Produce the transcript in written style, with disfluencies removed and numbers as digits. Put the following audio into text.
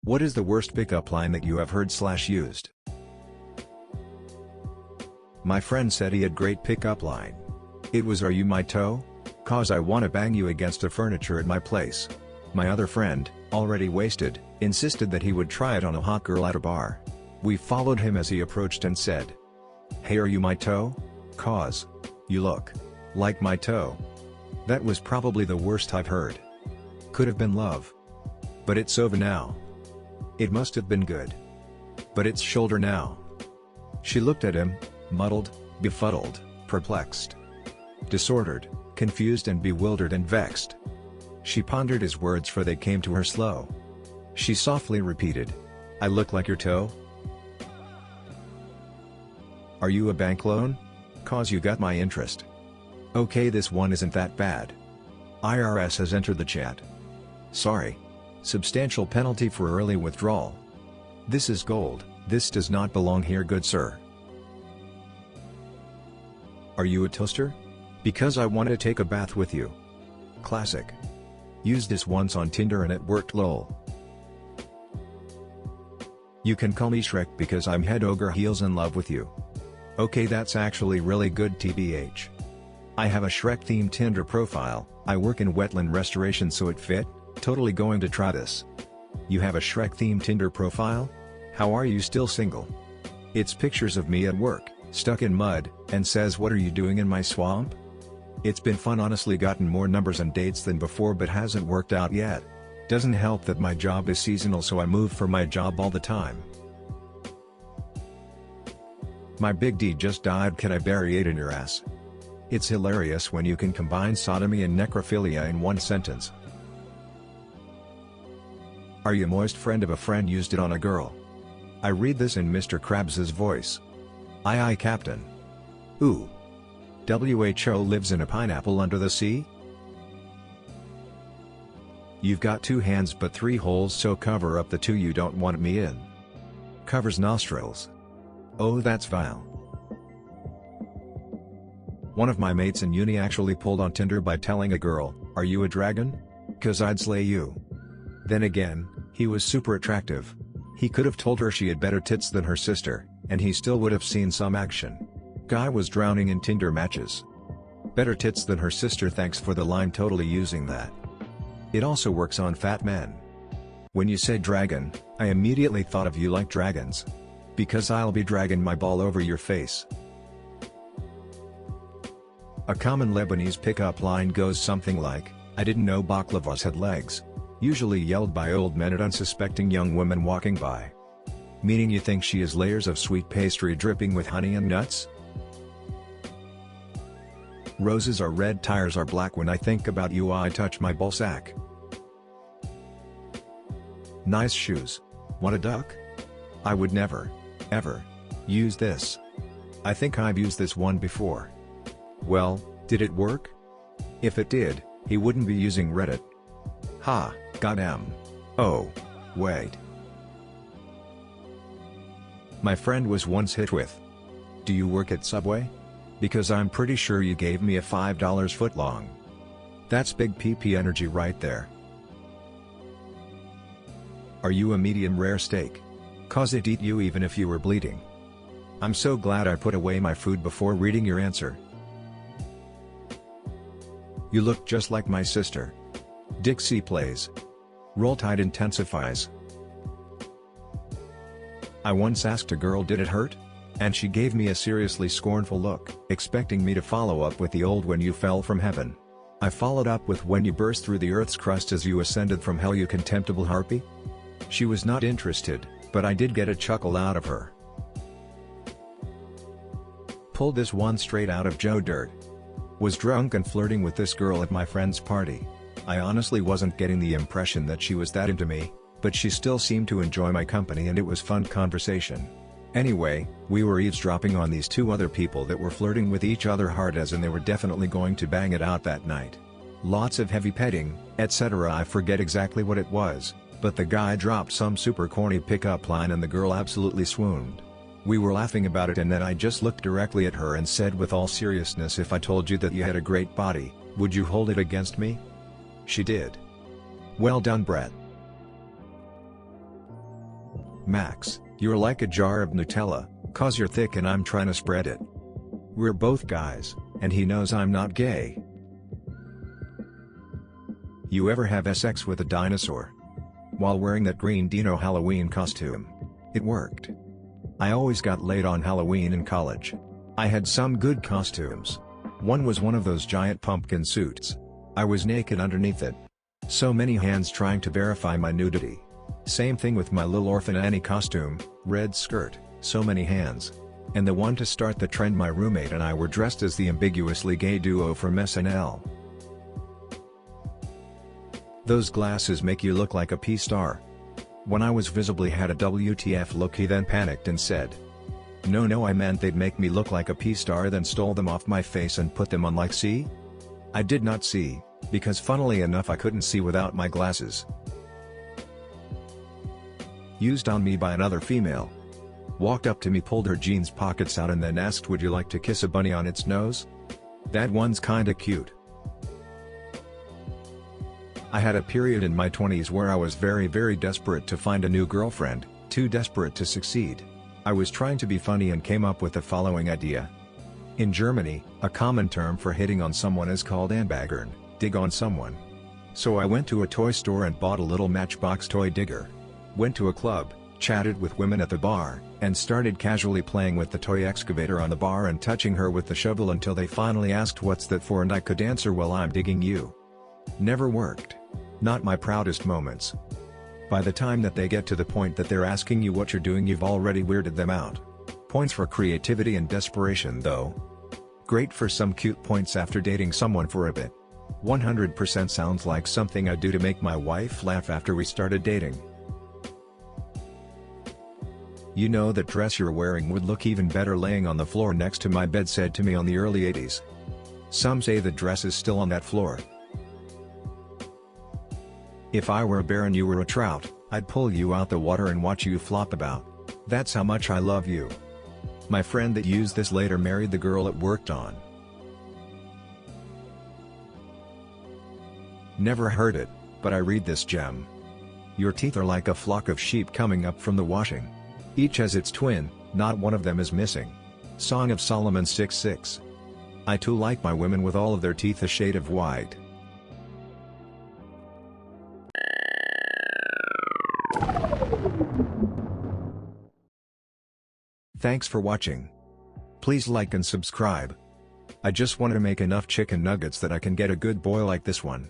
What is the worst pickup line that you have heard/used? My friend said he had great pickup line. It was, "Are you my toe? 'Cause I wanna bang you against the furniture at my place." My other friend, already wasted, insisted that he would try it on a hot girl at a bar. We followed him as he approached and said, "Hey, are you my toe? 'Cause you look like my toe." That was probably the worst I've heard. Could have been love. But it's over now. It must have been good. But it's shoulder now. She looked at him, muddled, befuddled, perplexed, disordered, confused and bewildered and vexed. She pondered his words, for they came to her slow. She softly repeated, "I look like your toe? Are you a bank loan? 'Cause you got my interest." Okay, this one isn't that bad. IRS has entered the chat. Sorry. Substantial penalty for early withdrawal. This is gold, this does not belong here, good sir. Are you a toaster? Because I want to take a bath with you. Classic. Used this once on Tinder and it worked, lol. You can call me Shrek because I'm head over heels in love with you. Okay, that's actually really good, TBH. I have a Shrek-themed Tinder profile. I work in wetland restoration, so it fit. Totally going to try this. You have a Shrek-themed Tinder profile? How are you still single? It's pictures of me at work, stuck in mud, and says, "What are you doing in my swamp?" It's been fun, honestly, gotten more numbers and dates than before, but hasn't worked out yet. Doesn't help that my job is seasonal, so I move for my job all the time. My big D just died, can I bury it in your ass? It's hilarious when you can combine sodomy and necrophilia in one sentence. Are you moist? Friend of a friend used it on a girl. I read this in Mr. Krabs's voice. Aye aye, Captain. Ooh. WHO lives in a pineapple under the sea? You've got 2 hands but 3 holes, so cover up the 2 you don't want me in. Covers nostrils. Oh, that's vile. One of my mates in uni actually pulled on Tinder by telling a girl, "Are you a dragon? 'Cause I'd slay you." Then again, he was super attractive. He could have told her she had better tits than her sister, and he still would have seen some action. Guy was drowning in Tinder matches. Better tits than her sister, thanks for the line, totally using that. It also works on fat men. When you said dragon, I immediately thought of you like dragons. Because I'll be dragging my ball over your face. A common Lebanese pickup line goes something like, "I didn't know baklavas had legs." Usually yelled by old men at unsuspecting young women walking by. Meaning you think she is layers of sweet pastry dripping with honey and nuts? Roses are red, tires are black. When I think about you, I touch my ballsack. Nice shoes. Want a duck? I would never, ever, use this. I think I've used this one before. Well, did it work? If it did, he wouldn't be using Reddit. Ha, goddamn. Oh, wait. My friend was once hit with, "Do you work at Subway? Because I'm pretty sure you gave me a $5 footlong." That's big PP energy right there. Are you a medium rare steak? 'Cause it'd eat you even if you were bleeding. I'm so glad I put away my food before reading your answer. You look just like my sister. Dixie plays. Roll Tide intensifies. I once asked a girl, "Did it hurt?" And she gave me a seriously scornful look, expecting me to follow up with the old "When you fell from heaven." I followed up with "When you burst through the earth's crust as you ascended from hell, you contemptible harpy." She was not interested, but I did get a chuckle out of her. Pulled this one straight out of Joe Dirt. Was drunk and flirting with this girl at my friend's party. I honestly wasn't getting the impression that she was that into me, but she still seemed to enjoy my company and it was fun conversation. Anyway, we were eavesdropping on these 2 other people that were flirting with each other hard as in they were definitely going to bang it out that night. Lots of heavy petting, etc. I forget exactly what it was, but the guy dropped some super corny pickup line and the girl absolutely swooned. We were laughing about it and then I just looked directly at her and said with all seriousness, "If I told you that you had a great body, would you hold it against me?" She did. Well done, Brett. Max, you're like a jar of Nutella, 'cause you're thick and I'm trying to spread it. We're both guys, and he knows I'm not gay. You ever have sex with a dinosaur? While wearing that green dino Halloween costume. It worked. I always got laid on Halloween in college. I had some good costumes. One was one of those giant pumpkin suits. I was naked underneath it. So many hands trying to verify my nudity. Same thing with my Little Orphan Annie costume, red skirt, so many hands. And the one to start the trend, my roommate and I were dressed as the ambiguously gay duo from SNL. Those glasses make you look like a P-star. When I was visibly had a WTF look, he then panicked and said, No, I meant they'd make me look like a P-star, then stole them off my face and put them on like see? I did not see, because funnily enough I couldn't see without my glasses. Used on me by another female. Walked up to me, pulled her jeans pockets out and then asked, would you like to kiss a bunny on its nose? That one's kinda cute. I had a period in my 20s where I was very desperate to find a new girlfriend, too desperate to succeed. I was trying to be funny and came up with the following idea. In Germany, a common term for hitting on someone is called anbaggern, dig on someone. So I went to a toy store and bought a little Matchbox toy digger. Went to a club, chatted with women at the bar, and started casually playing with the toy excavator on the bar and touching her with the shovel until they finally asked what's that for, and I could answer, well, I'm digging you. Never worked. Not my proudest moments. By the time that they get to the point that they're asking you what you're doing, you've already weirded them out. Points for creativity and desperation though. Great for some cute points after dating someone for a bit. 100% sounds like something I'd do to make my wife laugh after we started dating. You know, that dress you're wearing would look even better laying on the floor next to my bed, said to me on the early 80s. Some say the dress is still on that floor. If I were a bear and you were a trout, I'd pull you out the water and watch you flop about. That's how much I love you. My friend that used this later married the girl it worked on. Never heard it, but I read this gem. Your teeth are like a flock of sheep coming up from the washing. Each has its twin, not one of them is missing. Song of Solomon 6:6. I too like my women with all of their teeth a shade of white. Thanks for watching. Please like and subscribe. I just want to make enough chicken nuggets that I can get a good boil like this one.